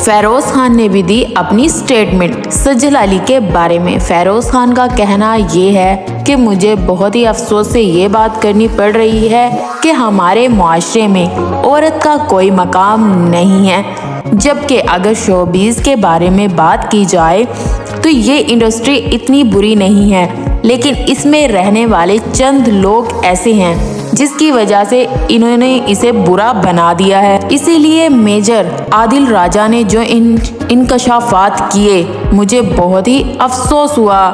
फेरोज खान ने भी दी अपनी स्टेटमेंट सज्जल अली के बारे में। फेरोज खान का कहना ये है कि मुझे बहुत ही अफसोस से ये बात करनी पड़ रही है कि हमारे मुआशरे में औरत का कोई मकाम नहीं है, जबकि अगर शोबिज़ के बारे में बात की जाए तो ये इंडस्ट्री इतनी बुरी नहीं है, लेकिन इसमें रहने वाले चंद लोग ऐसे हैं जिसकी वजह से इन्होंने इसे बुरा बना दिया है। इसीलिए मेजर आदिल राजा ने जो इंकशाफात किए, मुझे बहुत ही अफसोस हुआ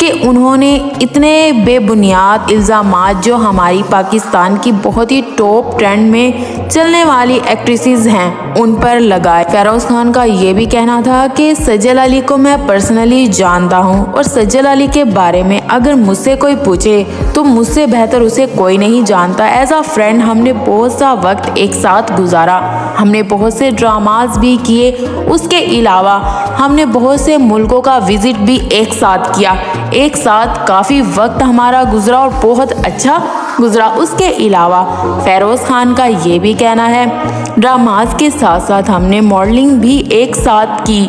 कि उन्होंने इतने बेबुनियाद इल्ज़ामात जो हमारी पाकिस्तान की बहुत ही टॉप ट्रेंड में चलने वाली एक्ट्रेसेस हैं उन पर लगाए। फेरोज खान का ये भी कहना था कि सज्जल अली को मैं पर्सनली जानता हूँ और सज्जल अली के बारे में अगर मुझसे कोई पूछे तो मुझसे बेहतर उसे कोई नहीं जानता। एज अ फ्रेंड हमने बहुत सा वक्त एक साथ गुजारा, हमने बहुत से ड्रामाज भी किए, उसके अलावा हमने बहुत से मुल्कों का विजिट भी एक साथ किया, एक साथ काफ़ी वक्त हमारा गुजरा और बहुत अच्छा गुजरा। उसके अलावा फेरोज खान का ये भी कहना है ड्रामाज के साथ साथ हमने मॉडलिंग भी एक साथ की,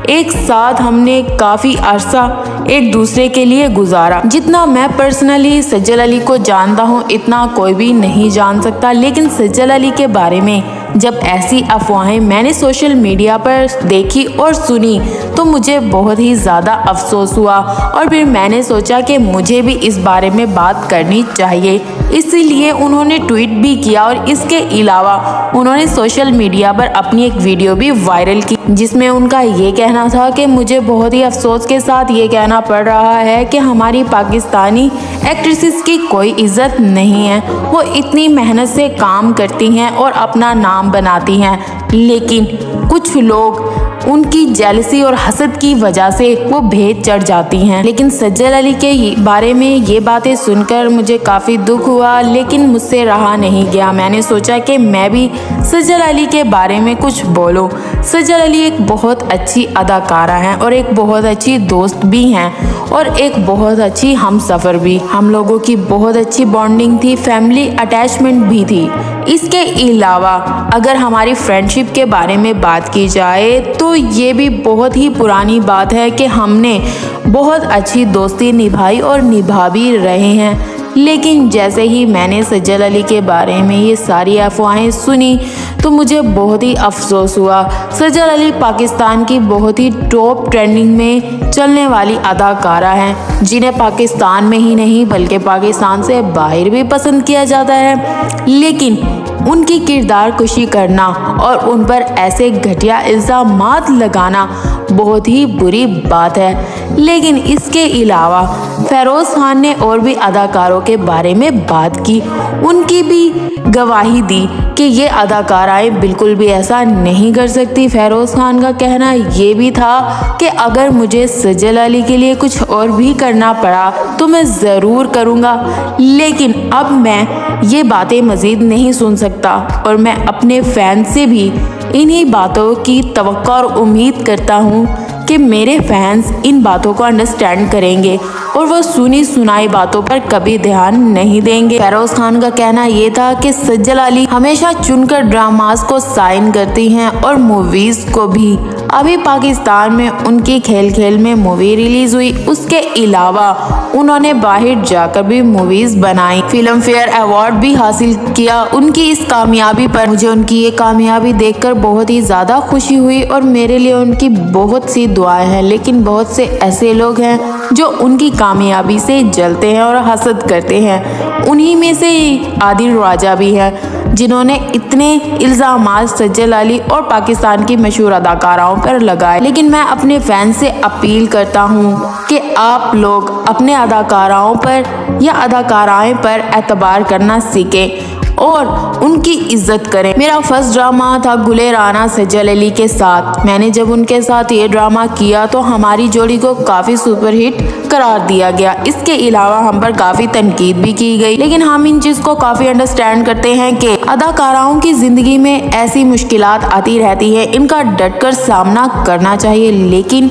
एक साथ हमने काफ़ी अरसा एक दूसरे के लिए गुजारा। जितना मैं पर्सनली सज्जल अली को जानता हूँ इतना कोई भी नहीं जान सकता, लेकिन सज्जल अली के बारे में जब ऐसी अफवाहें मैंने सोशल मीडिया पर देखी और सुनी तो मुझे बहुत ही ज़्यादा अफसोस हुआ और फिर मैंने सोचा कि मुझे भी इस बारे में बात करनी चाहिए। इसीलिए उन्होंने ट्वीट भी किया और इसके अलावा उन्होंने सोशल मीडिया पर अपनी एक वीडियो भी वायरल की जिसमें उनका ये कहना था कि मुझे बहुत ही अफसोस के साथ ये कहना पड़ रहा है कि हमारी पाकिस्तानी एक्ट्रेसेस की कोई इज्जत नहीं है। वो इतनी मेहनत से काम करती हैं और अपना नाम बनाती हैं, लेकिन कुछ लोग उनकी जेलसी और हसद की वजह से वो भेद चढ़ जाती हैं। लेकिन सज्जल अली के बारे में ये बातें सुनकर मुझे काफ़ी दुख हुआ, लेकिन मुझसे रहा नहीं गया। मैंने सोचा कि मैं भी सज्जल अली के बारे में कुछ बोलूं। सज्जल अली एक बहुत अच्छी अदाकारा हैं और एक बहुत अच्छी दोस्त भी हैं और एक बहुत अच्छी हमसफ़र भी। हम लोगों की बहुत अच्छी बॉन्डिंग थी, फैमिली अटैचमेंट भी थी। इसके अलावा अगर हमारी फ्रेंडशिप के बारे में बात की जाए तो ये भी बहुत ही पुरानी बात है कि हमने बहुत अच्छी दोस्ती निभाई और निभा भी रहे हैं। लेकिन जैसे ही मैंने सज्जल अली के बारे में ये सारी अफवाहें सुनी तो मुझे बहुत ही अफसोस हुआ। सज्जल अली पाकिस्तान की बहुत ही टॉप ट्रेंडिंग में चलने वाली अदाकारा हैं जिन्हें पाकिस्तान में ही नहीं बल्कि पाकिस्तान से बाहर भी पसंद किया जाता है, लेकिन उनकी किरदार कुशी करना और उन पर ऐसे घटिया इल्ज़ामात लगाना बहुत ही बुरी बात है। लेकिन इसके अलावा फेरोज खान ने और भी अदाकारों के बारे में बात की, उनकी भी गवाही दी कि ये अदाकाराएं बिल्कुल भी ऐसा नहीं कर सकती। फेरोज खान का कहना ये भी था कि अगर मुझे सज्जल अली के लिए कुछ और भी करना पड़ा तो मैं ज़रूर करूँगा, लेकिन अब मैं ये बातें मज़ीद नहीं सुन सकता और मैं अपने फैन से भी इन्हीं बातों की तवक्को और उम्मीद करता हूँ कि मेरे फैंस इन बातों को अंडरस्टैंड करेंगे और वो सुनी सुनाई बातों पर कभी ध्यान नहीं देंगे। फेरोज खान का कहना ये था कि सज्जल अली हमेशा चुनकर ड्रामास को साइन करती हैं और मूवीज़ को भी। अभी पाकिस्तान में उनकी खेल खेल में मूवी रिलीज हुई, उसके अलावा उन्होंने बाहर जाकर भी मूवीज़ बनाई, फिल्म फेयर अवार्ड भी हासिल किया। उनकी इस कामयाबी पर मुझे उनकी ये कामयाबी देखकर बहुत ही ज़्यादा खुशी हुई और मेरे लिए उनकी बहुत सी दुआएं हैं। लेकिन बहुत से ऐसे लोग हैं जो उनकी कामयाबी से जलते हैं और हसद करते हैं। उन्हीं में से आदिल राजा भी हैं जिन्होंने इतने इल्ज़ामात सज्जल अली और पाकिस्तान की मशहूर अदाकाराओं पर लगाए। लेकिन मैं अपने फैन से अपील करता हूँ कि आप लोग अपने अदाकाराओं पर या अदाकाराएं पर एतबार करना सीखें और उनकी इज्जत करें। मेरा फर्स्ट ड्रामा था गुले राना सज्जल अली के साथ। मैंने जब उनके साथ ये ड्रामा किया तो हमारी जोड़ी को काफ़ी सुपरहिट करार दिया गया। इसके अलावा हम पर काफ़ी तनकीद भी की गई, लेकिन हम इन चीज़ को काफ़ी अंडरस्टैंड करते हैं कि अदाकाराओं की ज़िंदगी में ऐसी मुश्किलात आती रहती है, इनका डटकर सामना करना चाहिए। लेकिन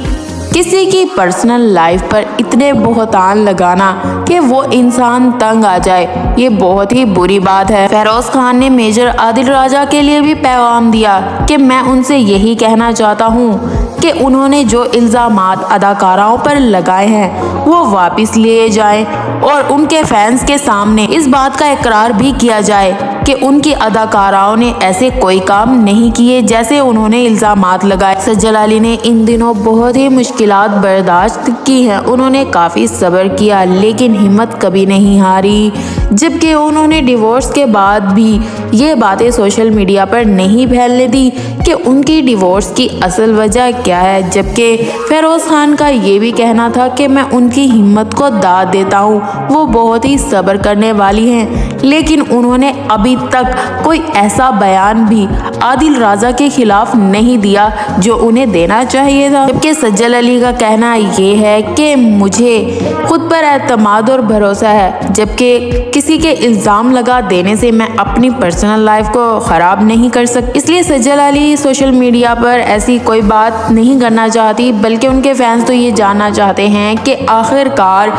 किसी की पर्सनल लाइफ पर इतने बहतान लगाना कि वो इंसान तंग आ जाए, ये बहुत ही बुरी बात है। फेरोज खान ने मेजर आदिल राजा के लिए भी पैगाम दिया कि मैं उनसे यही कहना चाहता हूँ कि उन्होंने जो इल्ज़ामात अदाकाराओं पर लगाए हैं वो वापस लिए जाएं और उनके फैंस के सामने इस बात का इकरार भी किया जाए कि उनकी अदाकाराओं ने ऐसे कोई काम नहीं किए जैसे उन्होंने इल्ज़ामात लगाए। सज्जल अली ने इन दिनों बहुत ही मुश्किलात बर्दाश्त की हैं। उन्होंने काफ़ी सब्र किया लेकिन हिम्मत कभी नहीं हारी, जबकि उन्होंने डिवोर्स के बाद भी ये बातें सोशल मीडिया पर नहीं फैलने दी कि उनकी डिवोर्स की असल वजह क्या है। जबकि फेरोज खान का ये भी कहना था कि मैं उनकी हिम्मत को दाद देता हूँ, वो बहुत ही सब्र करने वाली हैं, लेकिन उन्होंने अभी तक कोई ऐसा बयान भी आदिल राजा के खिलाफ नहीं दिया जो उन्हें देना चाहिए था। जबकि सज्जल अली का कहना ये है कि मुझे खुद पर एतमाद और भरोसा है, जबकि किसी के इल्ज़ाम लगा देने से मैं अपनी पर्सनल लाइफ को ख़राब नहीं कर सकती। इसलिए सज्जल अली सोशल मीडिया पर ऐसी कोई बात नहीं करना चाहती, बल्कि उनके फैंस तो ये जानना चाहते हैं कि आखिरकार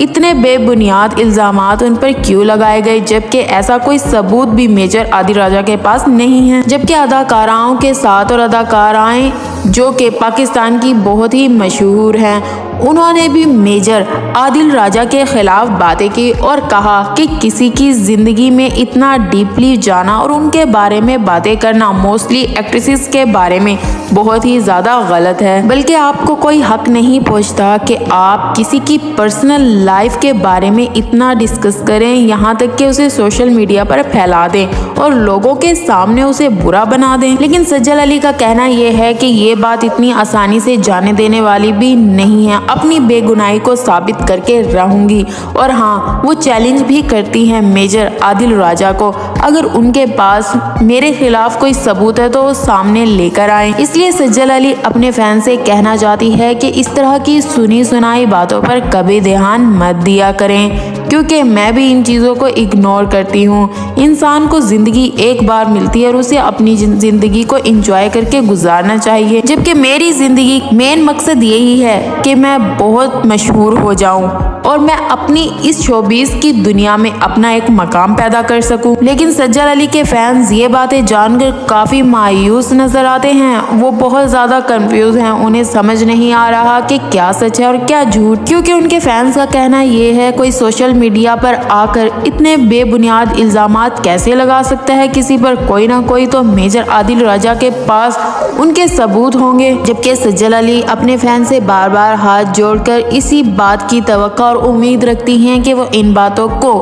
इतने बेबुनियाद इल्ज़ामात उन पर क्यों लगाए गए, जबकि ऐसा कोई सबूत भी मेजर आदिल राजा के पास नहीं है। जबकि अदाकाराओं के साथ और अदाकाराएं जो कि पाकिस्तान की बहुत ही मशहूर हैं, उन्होंने भी मेजर आदिल राजा के खिलाफ बातें की और कहा कि किसी की ज़िंदगी में इतना डीपली जाना और उनके बारे में बातें करना, मोस्टली एक्ट्रेसेस के बारे में, बहुत ही ज़्यादा गलत है। बल्कि आपको कोई हक नहीं पहुँचता कि आप किसी की पर्सनल लाइफ के बारे में इतना डिस्कस करें, यहाँ तक कि उसे सोशल मीडिया पर फैला दें और लोगों के सामने उसे बुरा बना दें। लेकिन सज्जल अली का कहना यह है कि ये बात इतनी आसानी से जाने देने वाली भी नहीं है। अपनी बेगुनाही को साबित करके रहूंगी। और हाँ, वो चैलेंज भी करती हैं मेजर आदिल राजा को, अगर उनके पास मेरे खिलाफ कोई सबूत है तो वो सामने लेकर आए। इसलिए सज्जल अली अपने फैन से कहना चाहती है कि इस तरह की सुनी सुनाई बातों पर कभी ध्यान मत दिया करें, क्योंकि मैं भी इन चीज़ों को इग्नोर करती हूँ। इंसान को ज़िंदगी एक बार मिलती है और उसे अपनी ज़िंदगी को एंजॉय करके गुजारना चाहिए। जबकि मेरी ज़िंदगी मेन मकसद यही है कि मैं बहुत मशहूर हो जाऊं और मैं अपनी इस शोबिज़ की दुनिया में अपना एक मकाम पैदा कर सकूं। लेकिन सज्जल अली के फैंस ये बातें जानकर काफ़ी मायूस नज़र आते हैं। वो बहुत ज़्यादा कंफ्यूज हैं, उन्हें समझ नहीं आ रहा कि क्या सच है और क्या झूठ, क्योंकि उनके फैंस का कहना ये है कोई सोशल मीडिया पर आकर इतने बेबुनियाद इल्ज़ामात कैसे लगा सकता है किसी पर, कोई ना कोई तो मेजर आदिल राजा के पास उनके सबूत होंगे। जबकि सज्जल अली अपने फैन से बार बार हाथ जोड़कर इसी बात की तवक्को और उम्मीद रखती हैं कि वो इन बातों को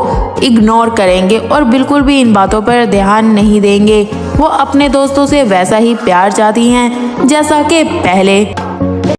इग्नोर करेंगे और बिल्कुल भी इन बातों पर ध्यान नहीं देंगे। वो अपने दोस्तों से वैसा ही प्यार चाहती हैं जैसा कि पहले।